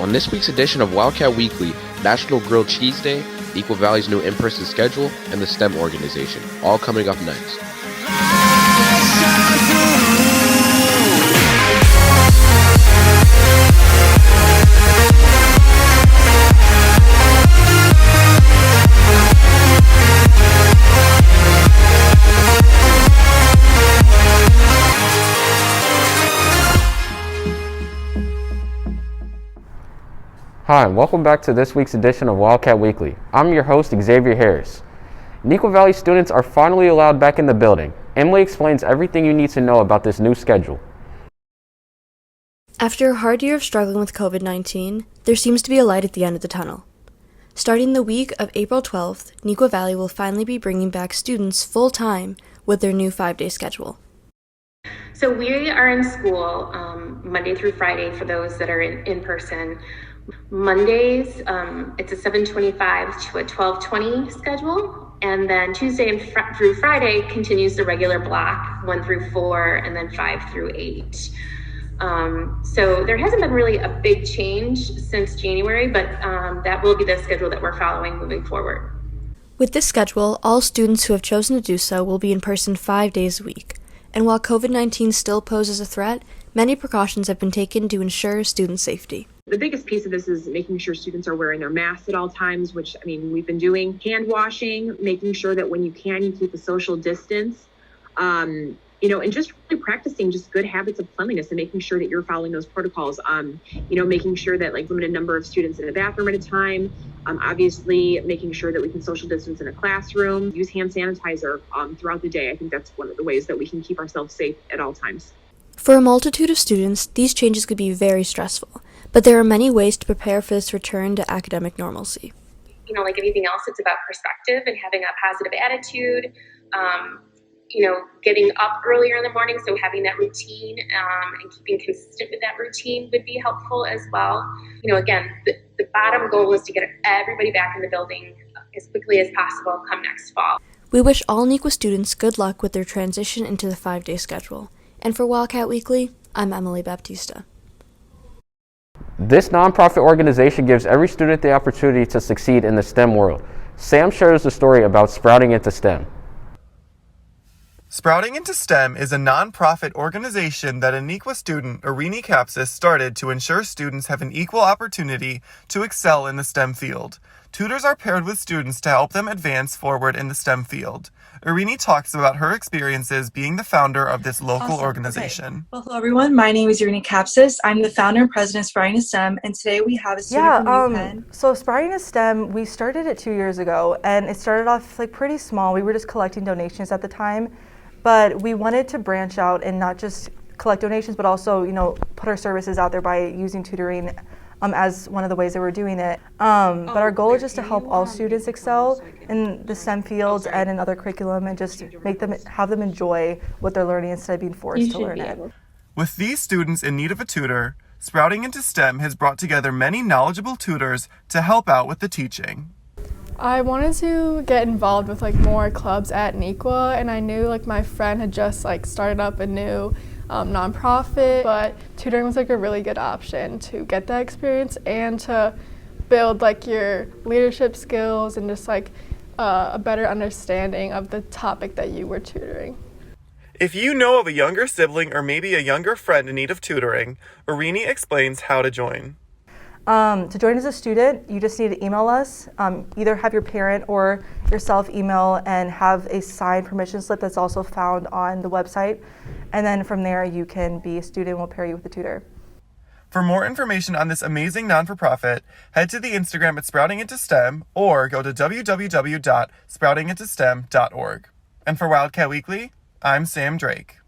On this week's edition of Wildcat Weekly, National Grilled Cheese Day, Neuqua Valley's new in-person schedule, and the STEM organization, all coming up next. Hi, and welcome back to this week's edition of Wildcat Weekly. I'm your host, Xavier Harris. Neuqua Valley students are finally allowed back in the building. Emily explains everything you need to know about this new schedule. After a hard year of struggling with COVID-19, there seems to be a light at the end of the tunnel. Starting the week of April 12th, Neuqua Valley will finally be bringing back students full-time with their new 5-day schedule. So we are in school Monday through Friday for those that are in person. Mondays, it's a 7:25 to a 12:20 schedule, and then Tuesday through Friday continues the regular block 1 through 4, and then 5 through 8. So there hasn't been really a big change since January, but that will be the schedule that we're following moving forward. With this schedule, all students who have chosen to do so will be in person 5 days a week. And while COVID-19 still poses a threat, many precautions have been taken to ensure student safety. The biggest piece of this is making sure students are wearing their masks at all times, which, we've been doing. Hand washing, making sure that when you can, you keep a social distance, and just really practicing just good habits of cleanliness and making sure that you're following those protocols. Making sure that limited number of students in a bathroom at a time. Obviously, making sure that we can social distance in a classroom, use hand sanitizer throughout the day. I think that's one of the ways that we can keep ourselves safe at all times. For a multitude of students, these changes could be very stressful, but there are many ways to prepare for this return to academic normalcy. Like anything else, it's about perspective and having a positive attitude, getting up earlier in the morning, so having that routine and keeping consistent with that routine would be helpful as well. Again, the bottom goal is to get everybody back in the building as quickly as possible come next fall. We wish all Neuqua students good luck with their transition into the 5-day schedule. And for Wildcat Weekly, I'm Emily Baptista. This nonprofit organization gives every student the opportunity to succeed in the STEM world. Sam shares the story about Sprouting into STEM. Sprouting into STEM is a nonprofit organization that a Neuqua student, Irini Kapsis, started to ensure students have an equal opportunity to excel in the STEM field. Tutors are paired with students to help them advance forward in the STEM field. Irini talks about her experiences being the founder of this local organization. Okay. Well, hello everyone. My name is Irini Kapsis. I'm the founder and president of Sprouting into STEM, and today we have a student from UPenn. So Sprouting into STEM, we started it 2 years ago, and it started off pretty small. We were just collecting donations at the time, but we wanted to branch out and not just collect donations, but also, put our services out there by using tutoring as one of the ways that we're doing it. But our goal is just to help all students excel in the STEM fields and in other curriculum, and just have them enjoy what they're learning instead of being forced to learn it. With these students in need of a tutor, Sprouting into STEM has brought together many knowledgeable tutors to help out with the teaching. I wanted to get involved with more clubs at Neuqua, and I knew my friend had just started up a new nonprofit, but tutoring was a really good option to get that experience and to build your leadership skills and just a better understanding of the topic that you were tutoring. If you know of a younger sibling or maybe a younger friend in need of tutoring, Irini explains how to join. To join as a student, you just need to email us, either have your parent or yourself email and have a signed permission slip that's also found on the website. And then from there, you can be a student. We'll pair you with a tutor. For more information on this amazing non-for-profit, head to the Instagram at Sprouting into STEM or go to www.sproutingintostem.org. And for Wildcat Weekly, I'm Sam Drake.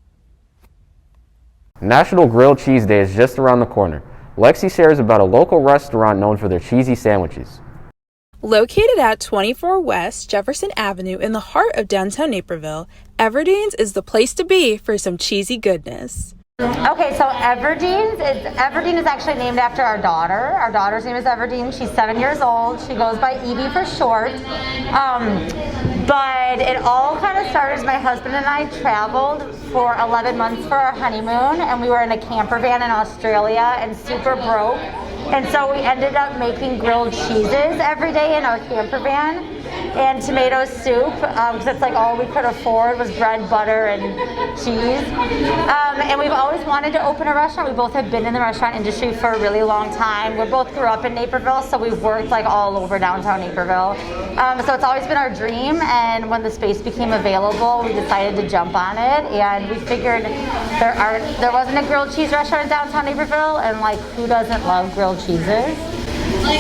National Grilled Cheese Day is just around the corner. Lexi shares about a local restaurant known for their cheesy sandwiches. Located at 24 West Jefferson Avenue in the heart of downtown Naperville, Everdeens is the place to be for some cheesy goodness. Okay, so Everdeens is actually named after our daughter. Our daughter's name is Everdeens. She's 7 years old. She goes by Evie for short. But it all kind of started as my husband and I traveled for 11 months for our honeymoon, and we were in a camper van in Australia and super broke. And so we ended up making grilled cheeses every day in our camper van and tomato soup, because it's like all we could afford was bread, butter, and cheese. And we've always wanted to open a restaurant. We both have been in the restaurant industry for a really long time. We both grew up in Naperville, so we've worked like all over downtown Naperville. So it's always been our dream, and when the space became available, we decided to jump on it, and we figured there wasn't a grilled cheese restaurant in downtown Naperville, and like, who doesn't love grilled cheeses?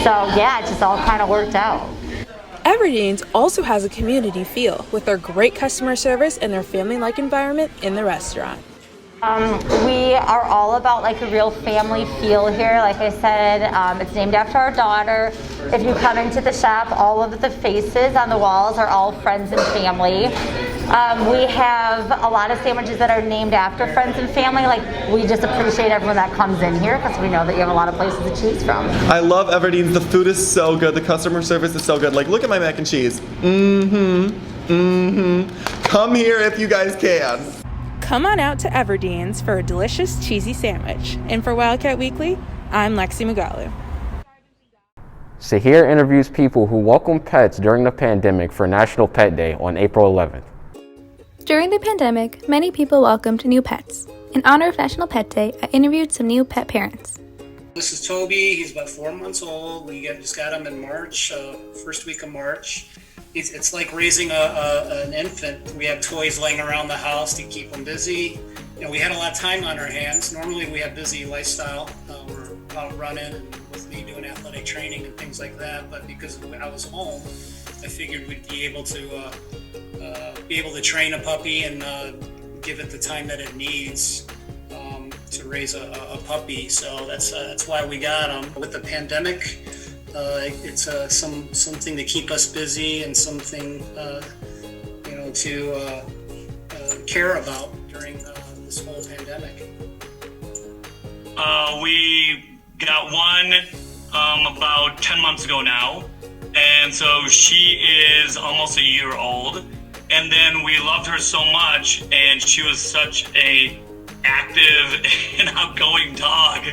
So yeah, it just all kind of worked out. Everdeens also has a community feel with their great customer service and their family-like environment in the restaurant. We are all about like a real family feel here. Like I said, it's named after our daughter. If you come into the shop, all of the faces on the walls are all friends and family. We have a lot of sandwiches that are named after friends and family. Like, we just appreciate everyone that comes in here because we know that you have a lot of places to choose from. I love Everdeens. The food is so good. The customer service is so good. Like, look at my mac and cheese. Come here if you guys can. Come on out to Everdeens for a delicious cheesy sandwich. And for Wildcat Weekly, I'm Lexi Magalu. Sahir interviews people who welcome pets during the pandemic for National Pet Day on April 11th. During the pandemic, many people welcomed new pets. In honor of National Pet Day, I interviewed some new pet parents. This is Toby. He's about 4 months old. We just got him in March, first week of March. It's like raising an infant. We have toys laying around the house to keep him busy. And we had a lot of time on our hands. Normally we have busy lifestyle. We're out running and with me doing athletic training and things like that. But because I was home, I figured we'd be able to train a puppy and give it the time that it needs to raise a puppy. So that's why we got him. With the pandemic, it's something to keep us busy and something to care about during this whole pandemic. We got one about 10 months ago now, and so she is almost a year old. And then we loved her so much, and she was such a active and outgoing dog,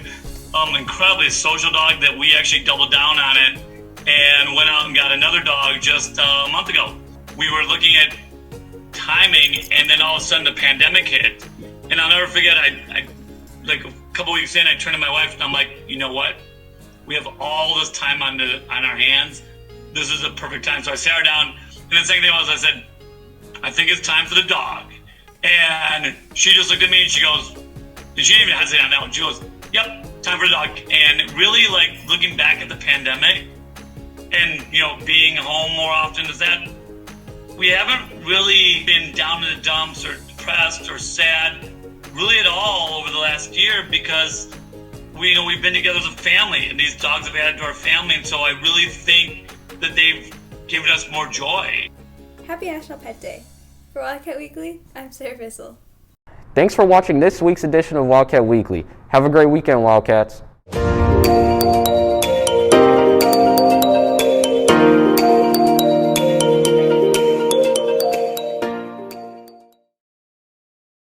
incredibly social dog, that we actually doubled down on it and went out and got another dog just a month ago. We were looking at timing, and then all of a sudden the pandemic hit. And I'll never forget, I like a couple weeks in, I turned to my wife and I'm like, you know what? We have all this time on our hands. This is a perfect time. So I sat her down, and the second thing was, I said, I think it's time for the dog. And she just looked at me and she goes, and she didn't even hesitate on that one. She goes, yep, time for the dog. And really, like, looking back at the pandemic and, being home more often is that we haven't really been down in the dumps or depressed or sad really at all over the last year, because we've been together as a family, and these dogs have added to our family. And so I really think that they've given us more joy. Happy National Pet Day. For Wildcat Weekly, I'm Sarah Vissel. Thanks for watching this week's edition of Wildcat Weekly. Have a great weekend, Wildcats.